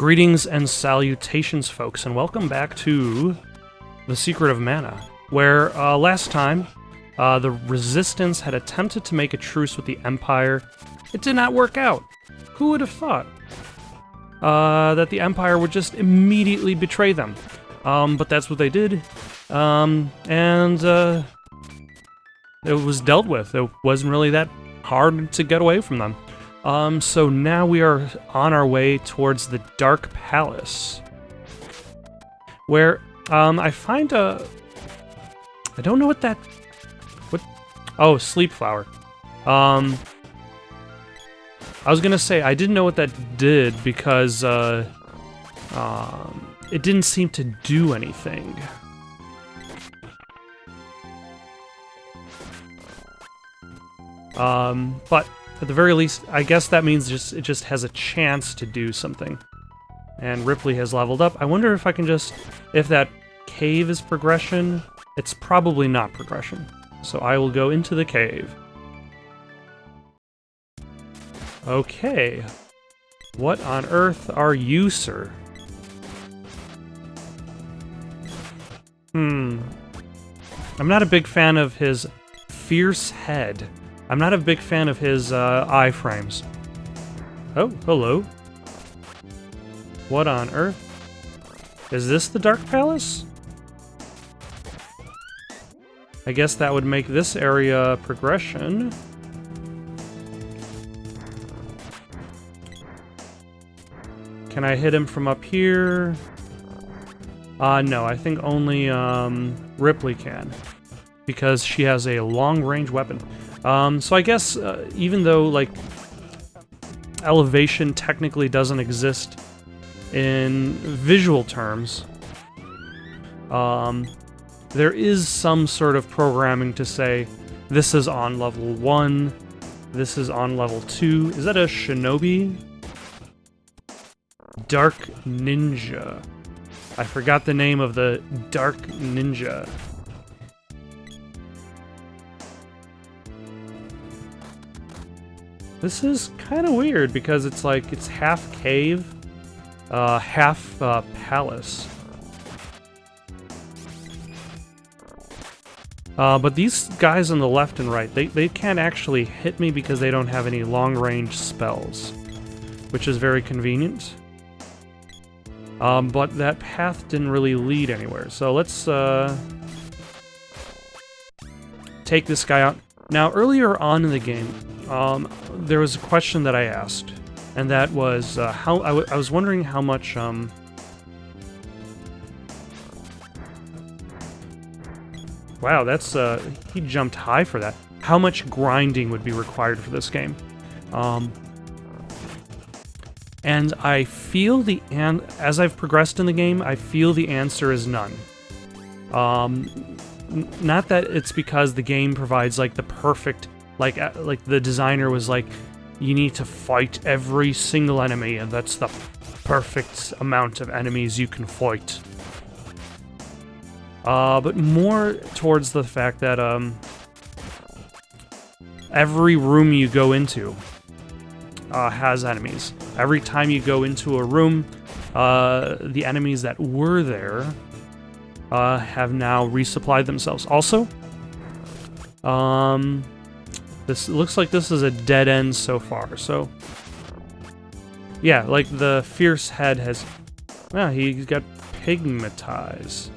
Greetings and salutations, folks, and welcome back to The Secret of Mana, where last time the Resistance had attempted to make a truce with the Empire. It did not work out. Who would have thought that the Empire would just immediately betray them? But that's what they did, and it was dealt with. It wasn't really that hard to get away from them. So now we are on our way towards the Dark Palace, where, I find I don't know what oh, Sleep Flower. I was gonna say, I didn't know what that did because, it didn't seem to do anything. But at the very least, I guess that means it just has a chance to do something. And Ripley has leveled up. I wonder if I can if that cave is progression. It's probably not progression. So I will go into the cave. Okay. What on earth are you, sir? I'm not a big fan of his fierce head. I'm not a big fan of his iframes. Oh, hello. What on earth? Is this the Dark Palace? I guess that would make this area progression. Can I hit him from up here? No, I think only Ripley can, because she has a long-range weapon. So I guess, even though, like, elevation technically doesn't exist in visual terms, there is some sort of programming to say, this is on level 1, this is on level 2. Is that a shinobi? Dark Ninja. I forgot the name of the Dark Ninja. This is kind of weird because it's like, it's half cave, half palace. But these guys on the left and right, they can't actually hit me because they don't have any long-range spells, which is very convenient. But that path didn't really lead anywhere, so let's take this guy out. Now, earlier on in the game, there was a question that I asked, and that was I was wondering how much wow, that's he jumped high for that. How much grinding would be required for this game? And I feel as I've progressed in the game, I feel the answer is none. Not that it's because the game provides like the perfect, like the designer was like, you need to fight every single enemy, and that's the perfect amount of enemies you can fight. But more towards the fact that every room you go into has enemies. Every time you go into a room, the enemies that were there have now resupplied themselves. Also, this looks like this is a dead end so far. So, yeah, like the fierce head has, well, he's got pigmatized.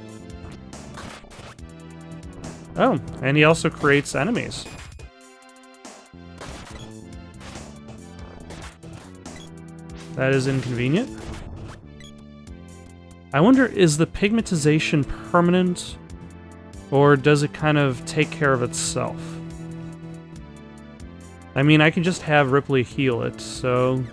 Oh, and he also creates enemies. That is inconvenient. I wonder, is the pigmentization permanent, or does it kind of take care of itself? I mean, I can just have Ripley heal it, so...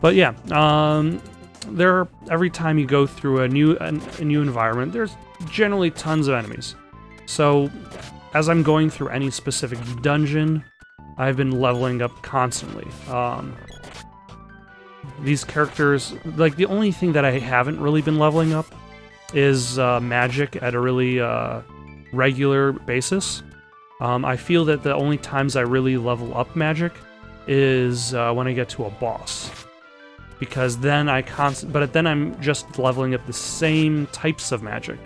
But yeah, every time you go through a new environment, there's generally tons of enemies. So, as I'm going through any specific dungeon, I've been leveling up constantly. These characters, like, the only thing that I haven't really been leveling up is magic at a really regular basis. I feel that the only times I really level up magic is when I get to a boss. Because then but then I'm just leveling up the same types of magic.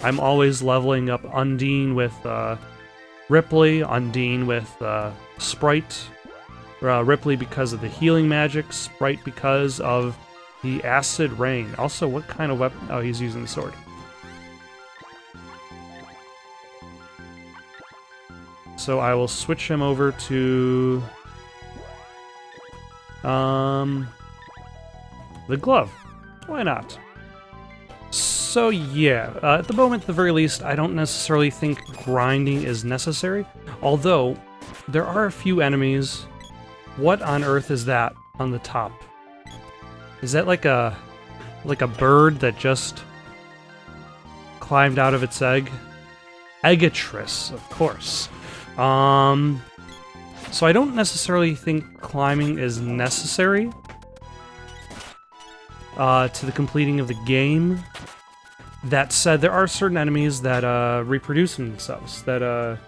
I'm always leveling up Undine with Ripley, Undine with Sprite, Ripley because of the healing magic, Sprite because of the acid rain. Also, what kind of weapon? Oh, he's using the sword. So I will switch him over to the glove. Why not? So yeah, at the moment, at the very least, I don't necessarily think grinding is necessary. Although, there are a few enemies. What on earth is that on the top? Is that like a bird that just climbed out of its egg? Eggatris, of course. So I don't necessarily think climbing is necessary to the completing of the game. That said, there are certain enemies that reproduce themselves, that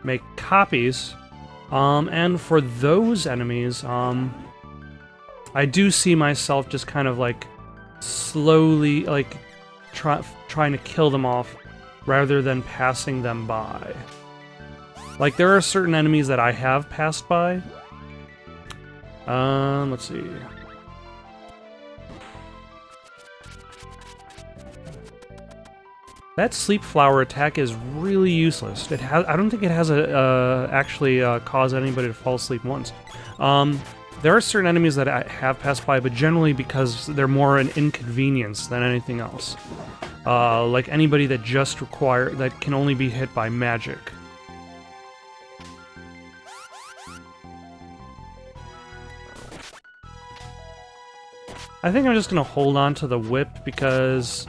make copies, and for those enemies, I do see myself just kind of like slowly like trying to kill them off rather than passing them by. Like, there are certain enemies that I have passed by. Let's see. That sleep flower attack is really useless. I don't think it has actually caused anybody to fall asleep once. There are certain enemies that I have passed by, but generally because they're more an inconvenience than anything else. Like anybody that that can only be hit by magic. I think I'm just gonna hold on to the whip because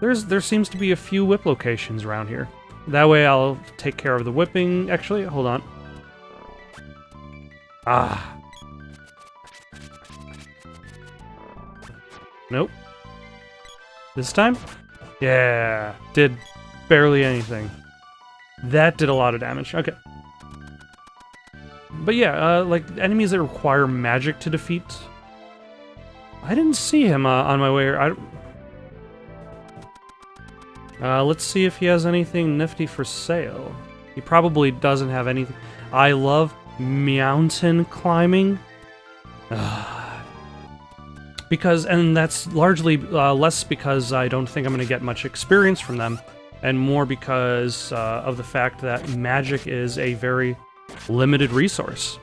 there seems to be a few whip locations around here. That way I'll take care of the whipping. Actually, hold on. Ah. Nope. This time? Yeah. Did barely anything. That did a lot of damage. Okay. But yeah, like enemies that require magic to defeat. I didn't see him on my way here. Let's see if he has anything nifty for sale. He probably doesn't have anything. I love mountain climbing. And that's largely less because I don't think I'm going to get much experience from them, and more because of the fact that magic is a very limited resource.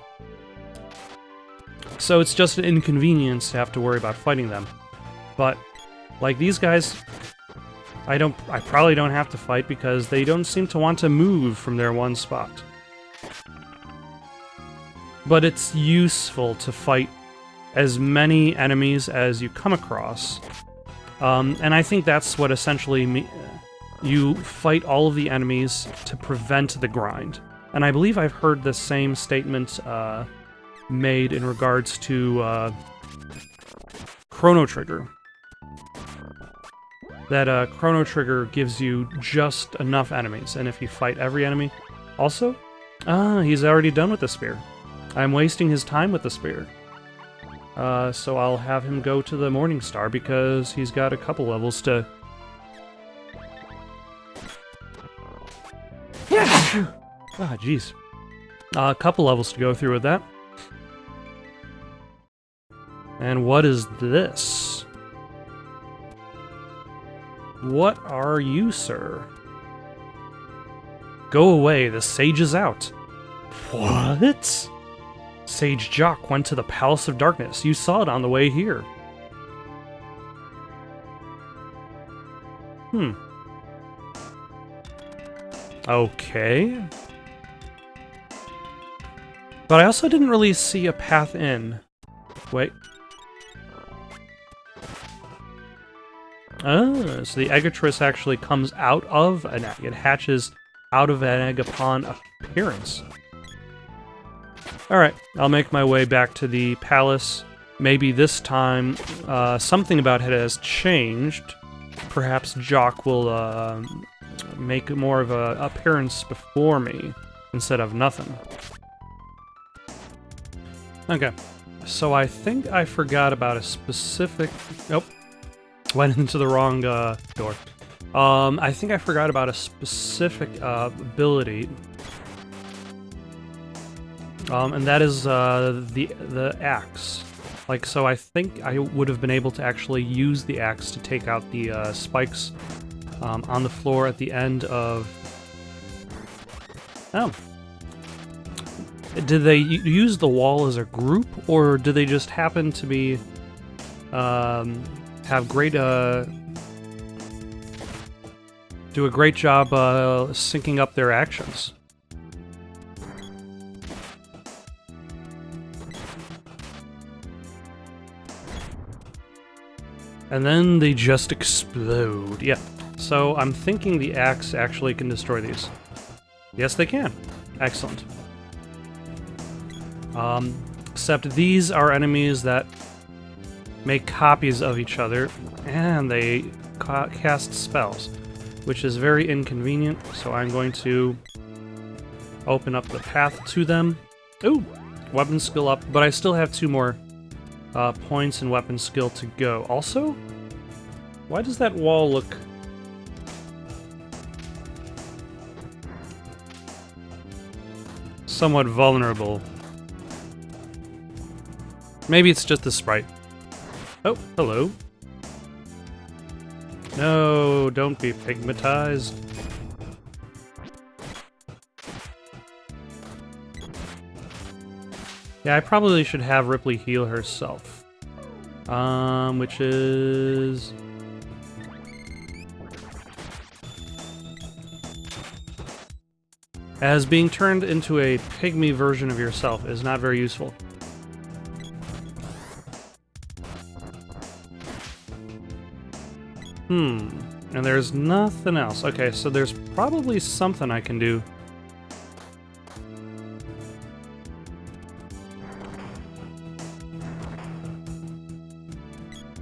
So it's just an inconvenience to have to worry about fighting them. But, like these guys, I probably don't have to fight because they don't seem to want to move from their one spot. But it's useful to fight as many enemies as you come across. And I think that's what essentially you fight all of the enemies to prevent the grind. And I believe I've heard the same statement made in regards to Chrono Trigger. That Chrono Trigger gives you just enough enemies, and if you fight every enemy... Also, he's already done with the spear. I'm wasting his time with the spear. So I'll have him go to the Morning Star because he's got a couple levels to... Yeah! Ah, jeez. A couple levels to go through with that. And what is this? What are you, sir? Go away, the sage is out. What? Sage Jock went to the Palace of Darkness. You saw it on the way here. Okay. But I also didn't really see a path in. Wait. So the Eggatris actually comes out of an egg. It hatches out of an egg upon appearance. Alright, I'll make my way back to the palace. Maybe this time something about it has changed. Perhaps Jock will make more of a appearance before me instead of nothing. Okay, so I think I forgot about a specific... Nope, went into the wrong door. I think I forgot about a specific ability. And that is the axe. Like, so I think I would have been able to actually use the axe to take out the spikes on the floor at the end of... Oh. Did they use the wall as a group, or did they just happen to be... have great... do a great job syncing up their actions? And then they just explode. Yeah. So I'm thinking the axe actually can destroy these. Yes, they can. Excellent. Except these are enemies that make copies of each other, and they cast spells, which is very inconvenient, so I'm going to open up the path to them. Ooh! Weapon skill up, but I still have 2 more points in weapon skill to go. Also, why does that wall look... somewhat vulnerable? Maybe it's just the sprite. Oh, hello. No, don't be pigmatized. Yeah, I probably should have Ripley heal herself. Which is... as being turned into a pygmy version of yourself is not very useful. And there's nothing else. Okay, so there's probably something I can do.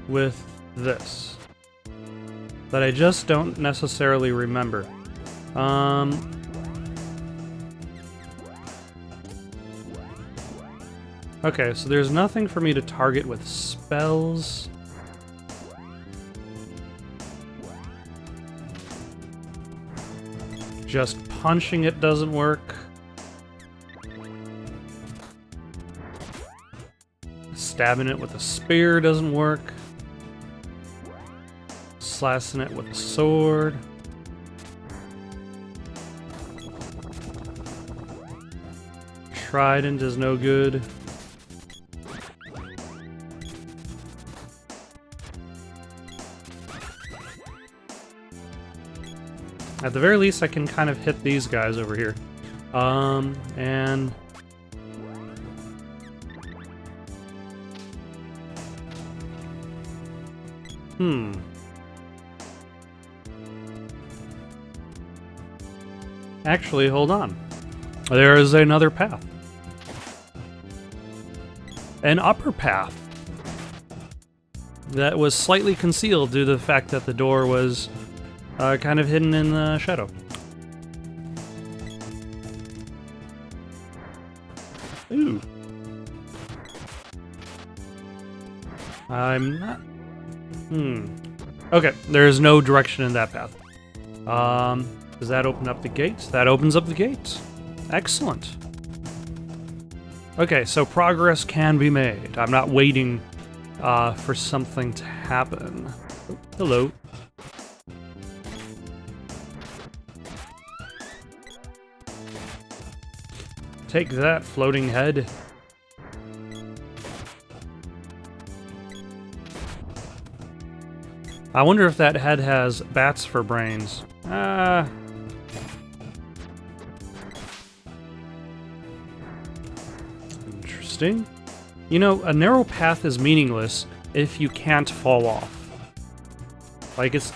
With this. That I just don't necessarily remember. Okay, so there's nothing for me to target with spells. Just punching it doesn't work. Stabbing it with a spear doesn't work. Slashing it with a sword. Trident is no good. At the very least, I can kind of hit these guys over here. And... Actually, hold on. There is another path. An upper path. That was slightly concealed due to the fact that the door was... kind of hidden in the shadow. Ooh. I'm not... Okay, there's no direction in that path. Does that open up the gate? That opens up the gate. Excellent. Okay, so progress can be made. I'm not waiting for something to happen. Oh, hello. Take that, floating head. I wonder if that head has bats for brains. Interesting. You know, a narrow path is meaningless if you can't fall off. Like, it's...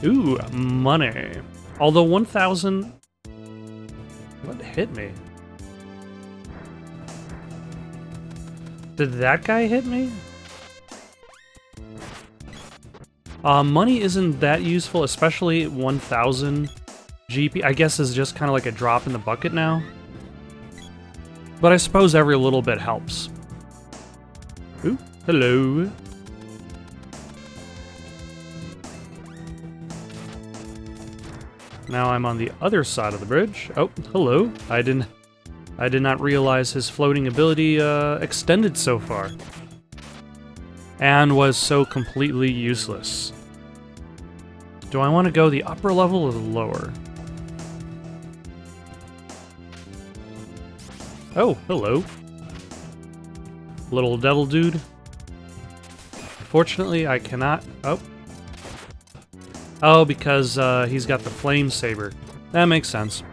Ooh, money. Although 1,000... What hit me? Did that guy hit me? Money isn't that useful, especially 1,000 GP. I guess is just kind of like a drop in the bucket now. But I suppose every little bit helps. Ooh, hello. Now I'm on the other side of the bridge. Oh, hello. I did not realize his floating ability extended so far. And was so completely useless. Do I want to go the upper level or the lower? Oh, hello. Little devil dude. Fortunately, I cannot... Oh. Oh, because he's got the flame saber. That makes sense.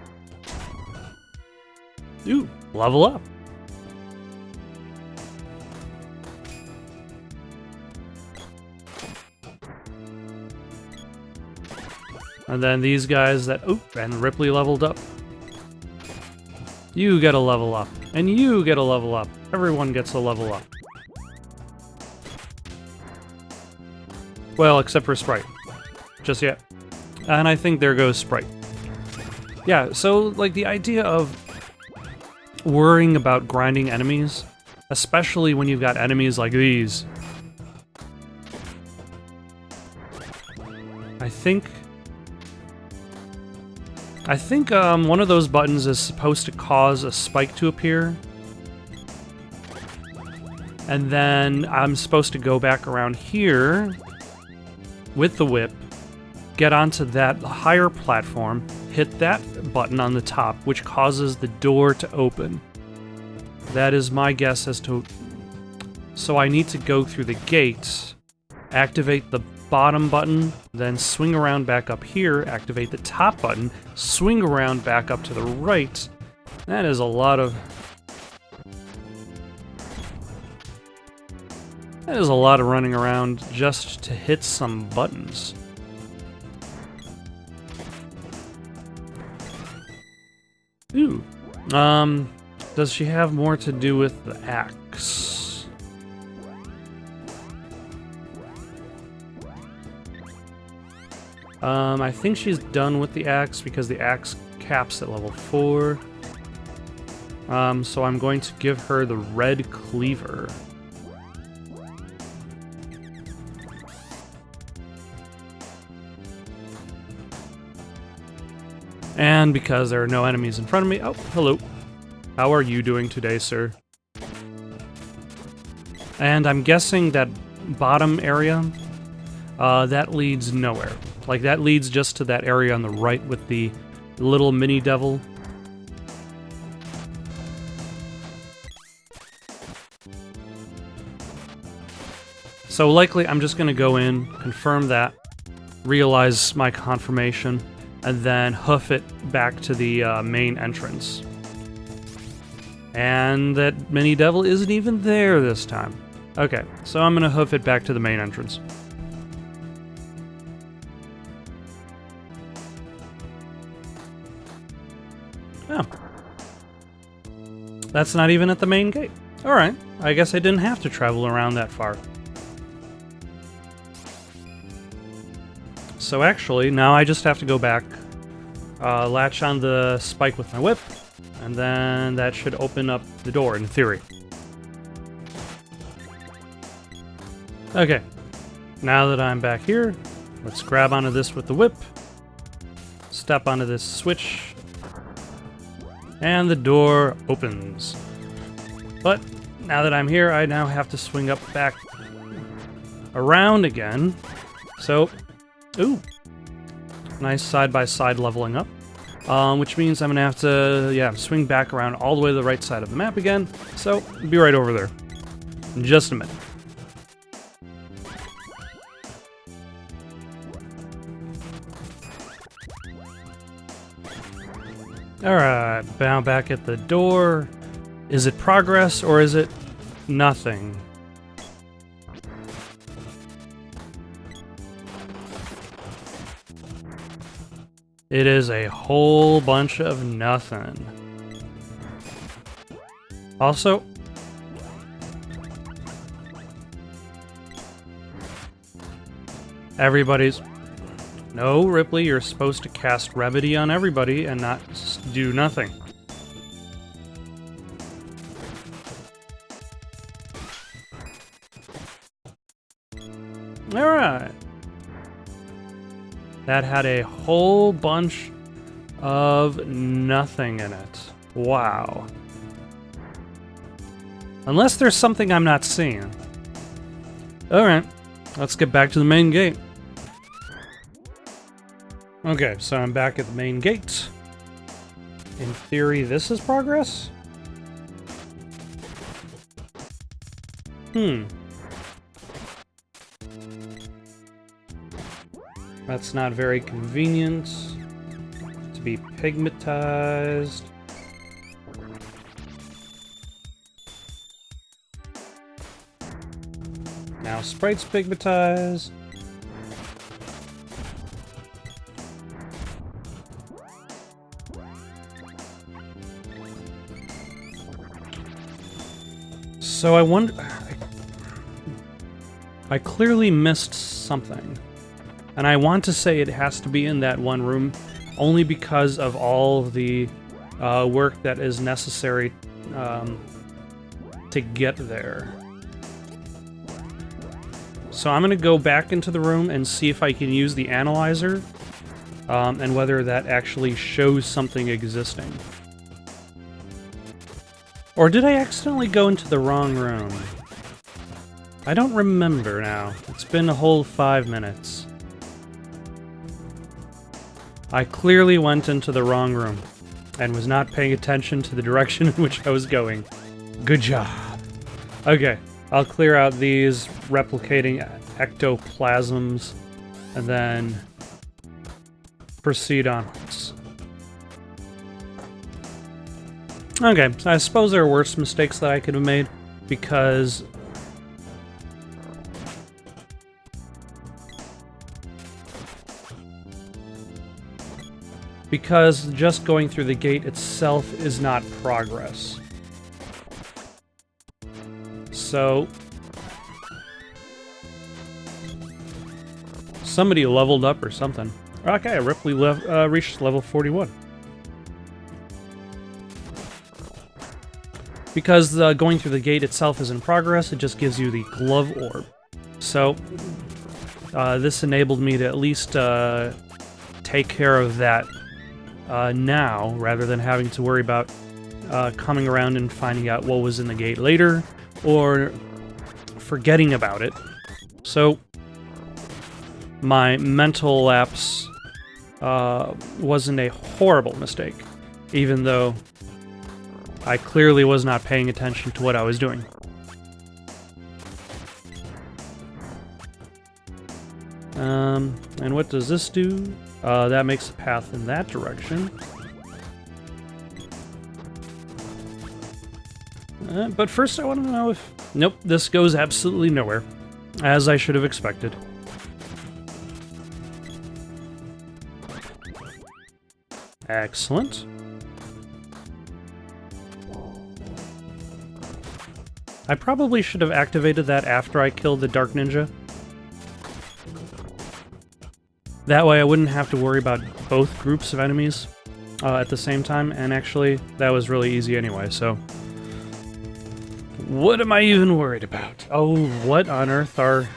Ooh, level up. And then these guys that... Oh, and Ripley leveled up. You get a level up. And you get a level up. Everyone gets a level up. Well, except for Sprite. Just yet. And I think there goes Sprite. Yeah, so, like, the idea of worrying about grinding enemies, especially when you've got enemies like these. I think one of those buttons is supposed to cause a spike to appear. And then I'm supposed to go back around here with the whip, get onto that higher platform, hit that button on the top, which causes the door to open. That is my guess as to... So I need to go through the gate, activate the bottom button, then swing around back up here, activate the top button, swing around back up to the right. That is a lot of... That is a lot of running around just to hit some buttons. Ooh. Does she have more to do with the axe? I think she's done with the axe because the axe caps at level 4. So I'm going to give her the red cleaver. And because there are no enemies in front of me... Oh, hello. How are you doing today, sir? And I'm guessing that bottom area, that leads nowhere. Like, that leads just to that area on the right with the little mini devil. So likely I'm just going to go in, confirm that, realize my confirmation, and then hoof it back to the main entrance. And that mini devil isn't even there this time. Okay, so I'm gonna hoof it back to the main entrance. Oh. That's not even at the main gate. Alright, I guess I didn't have to travel around that far. So actually, now I just have to go back, latch on the spike with my whip, and then that should open up the door, in theory. Okay, now that I'm back here, let's grab onto this with the whip, step onto this switch, and the door opens. But now that I'm here, I now have to swing up back around again. So... Ooh, nice side-by-side leveling up, which means I'm gonna have to, yeah, swing back around all the way to the right side of the map again, so be right over there in just a minute. Alright, now back at the door. Is it progress or is it nothing? It is a whole bunch of nothing. Also, Everybody's... No, Ripley, you're supposed to cast Remedy on everybody and not do nothing. Alright. That had a whole bunch of nothing in it. Wow. Unless there's something I'm not seeing. Alright, let's get back to the main gate. Okay, so I'm back at the main gate. In theory, this is progress? That's not very convenient. To be pigmatized. Now Sprite's pigmatized. So I wonder... I clearly missed something. And I want to say it has to be in that one room, only because of all of the work that is necessary to get there. So I'm going to go back into the room and see if I can use the analyzer, and whether that actually shows something existing. Or did I accidentally go into the wrong room? I don't remember now. It's been a whole 5 minutes. I clearly went into the wrong room and was not paying attention to the direction in which I was going. Good job. Okay, I'll clear out these replicating ectoplasms and then proceed onwards. Okay, so I suppose there are worse mistakes that I could have made because... Because just going through the gate itself is not progress. So... Somebody leveled up or something. Okay, Ripley reached level 41. Because going through the gate itself isn't progress, it just gives you the glove orb. So, this enabled me to at least take care of that now, rather than having to worry about coming around and finding out what was in the gate later, or forgetting about it. So, my mental lapse wasn't a horrible mistake, even though I clearly was not paying attention to what I was doing. And what does this do? That makes a path in that direction. But first I want to know if... Nope, this goes absolutely nowhere. As I should have expected. Excellent. I probably should have activated that after I killed the Dark Ninja. That way I wouldn't have to worry about both groups of enemies at the same time, and actually, that was really easy anyway, so... What am I even worried about? Oh, what on earth are...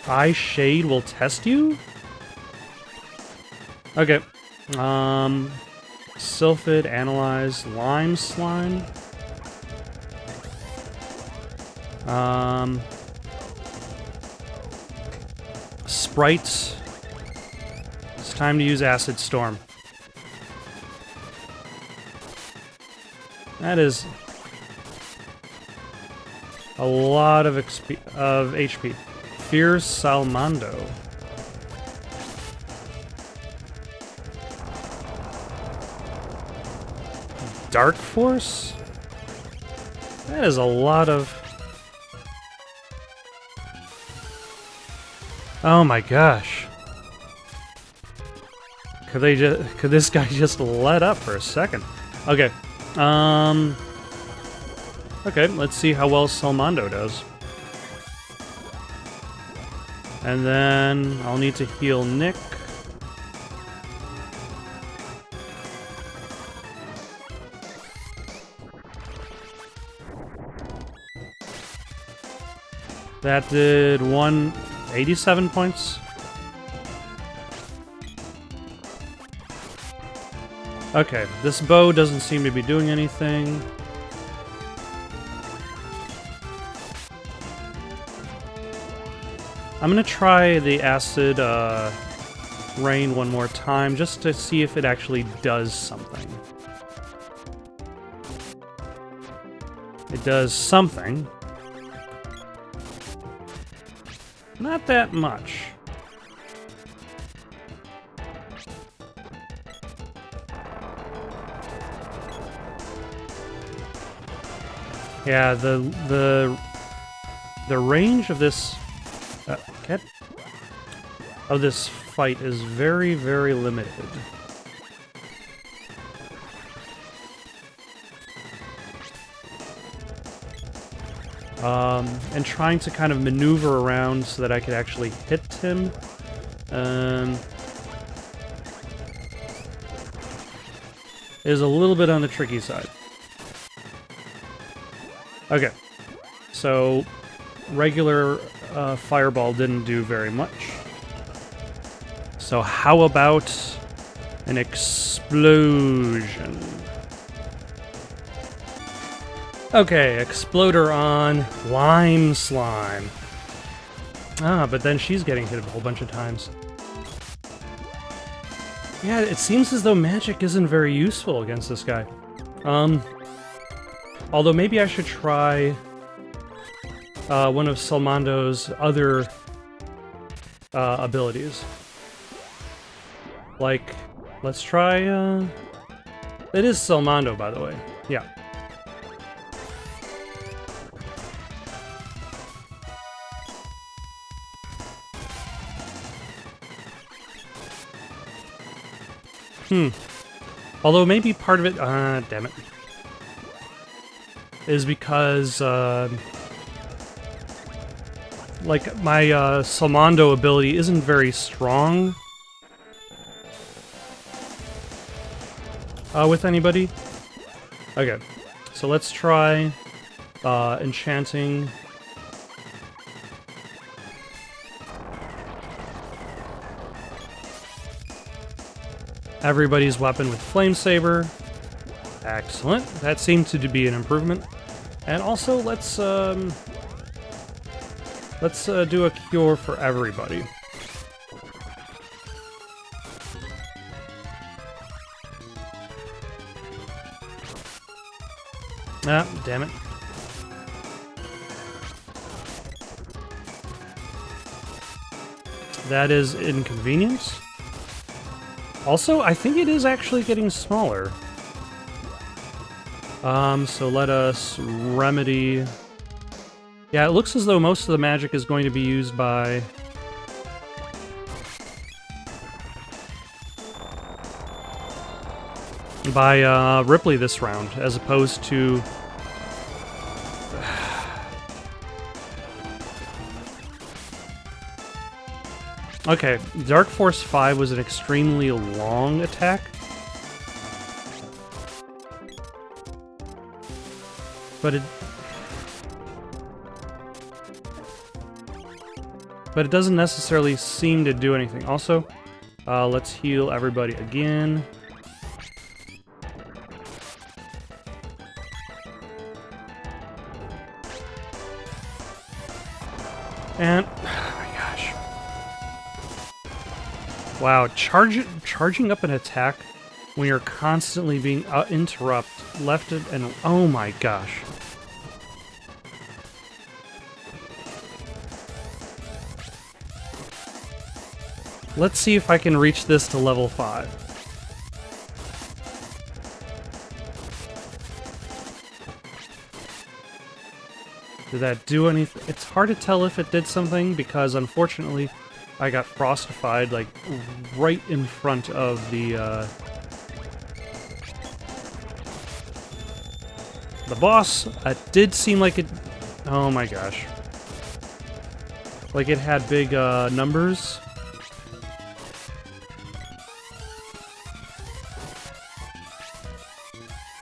Eye Shade will test you? Okay. Sylphid, Analyze, Lime Slime... Sprites. It's time to use Acid Storm. That is a lot of HP. Fierce Salmondo. Dark Force? That is a lot of... Oh my gosh. Could this guy just let up for a second? Okay. Okay, let's see how well Salmondo does. And then I'll need to heal Nick. That did 187 points. Okay, this bow doesn't seem to be doing anything. I'm gonna try the acid rain one more time just to see if it actually does something. It does something. Not that much. Yeah, the range of this this fight is very, very limited. And trying to kind of maneuver around so that I could actually hit him. Is a little bit on the tricky side. Okay, so regular fireball didn't do very much. So how about an explosion? Okay, exploder on lime slime. Ah, but then she's getting hit a whole bunch of times. Yeah, it seems as though magic isn't very useful against this guy. Although maybe I should try one of Salmondo's other abilities. Like, let's try, it is Salmondo, by the way. Yeah. Although maybe part of it, damn it, is because, like, my, Salmondo ability isn't very strong. With anybody? Okay, so let's try, enchanting. Everybody's weapon with Flame Saber. Excellent. That seemed to be an improvement. And also, let's do a cure for everybody. Ah, damn it. That is inconvenience. Also, I think it is actually getting smaller. So let us remedy... Yeah, it looks as though most of the magic is going to be used by... Ripley this round, as opposed to... Okay, Dark Force 5 was an extremely long attack. But it doesn't necessarily seem to do anything. Also, let's heal everybody again. And, oh my gosh. Wow, charging up an attack when you're constantly being left and oh my gosh. Let's see if I can reach this to level 5. Did that do anything? It's hard to tell if it did something because unfortunately I got frostified like right in front of the boss. It did seem like it... Oh my gosh. Like it had big numbers.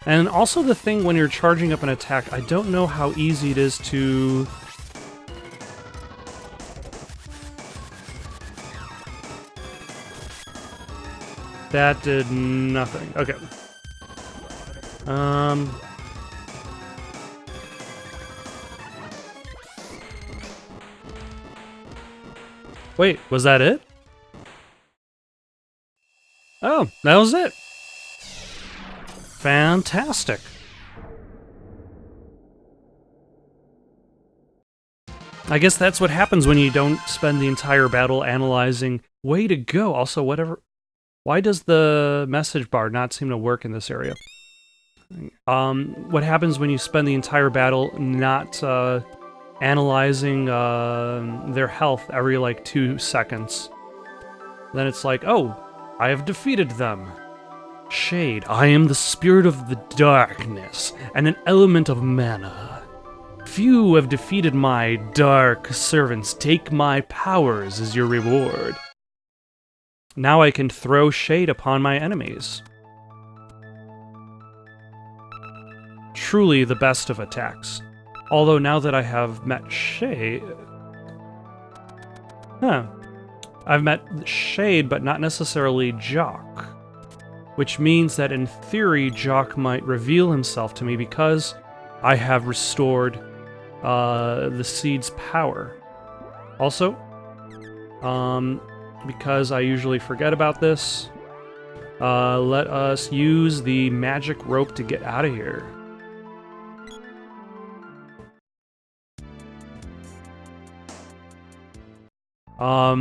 And also the thing when you're charging up an attack, I don't know how easy it is to... That did nothing. Okay. Wait, was that it? Oh, that was it. Fantastic. I guess that's what happens when you don't spend the entire battle analyzing. Way to go. Also, whatever... Why does the message bar not seem to work in this area? What happens when you spend the entire battle not analyzing their health every, like, 2 seconds? Then it's like, oh, I have defeated them. Shade, I am the spirit of the darkness, and an element of mana. Few have defeated my dark servants. Take my powers as your reward. Now I can throw shade upon my enemies. Truly the best of attacks. Although now that I have met Shade... I've met Shade, but not necessarily Jock. Which means that in theory, Jock might reveal himself to me because I have restored the seed's power. Also, because I usually forget about this, let us use the magic rope to get out of here.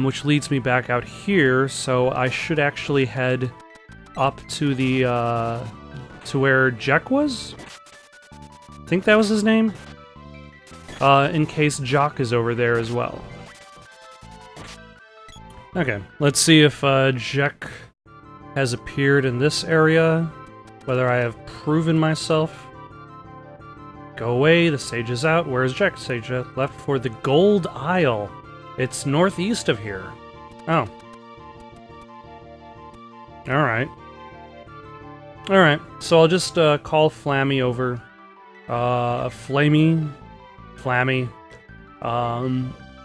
Which leads me back out here, so I should actually head up to the, to where Jack was? I think that was his name? In case Jock is over there as well. Okay, let's see if Jack has appeared in this area, whether I have proven myself. Go away, the sage is out. Where's Jack? Sage left for the Gold Isle. It's northeast of here. Oh. Alright. Alright, so I'll just call Flammy over. Flammy,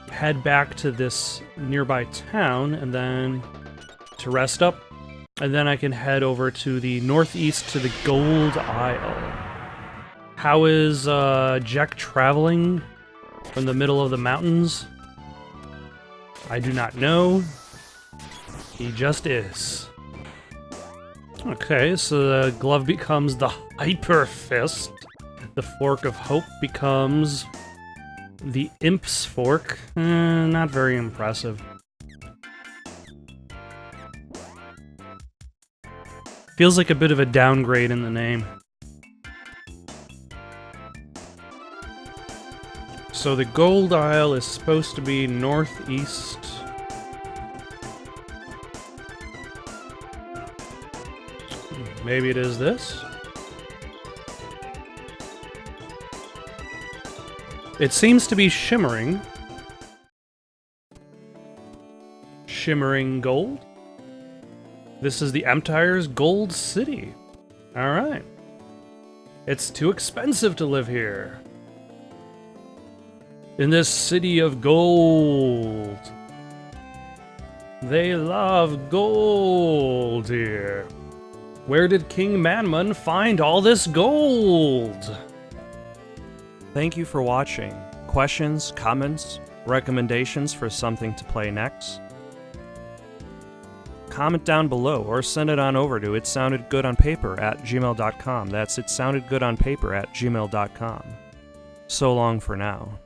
head back to this nearby town, and then to rest up, and then I can head over to the northeast to the Gold Isle. How is Jack traveling from the middle of the mountains? I do not know. He just is. Okay, so the glove becomes the Hyper Fist. The Fork of Hope becomes the Imp's Fork. Not very impressive. Feels like a bit of a downgrade in the name. So the Gold Isle is supposed to be northeast. Maybe it is this? It seems to be shimmering. Shimmering gold? This is the Empire's Gold City. Alright. It's too expensive to live here. In this city of gold. They love gold here. Where did King Manman find all this gold? Thank you for watching. Questions, comments, recommendations for something to play next? Comment down below or send it on over to itsoundedgoodonpaper@gmail.com. That's itsoundedgoodonpaper@gmail.com. So long for now.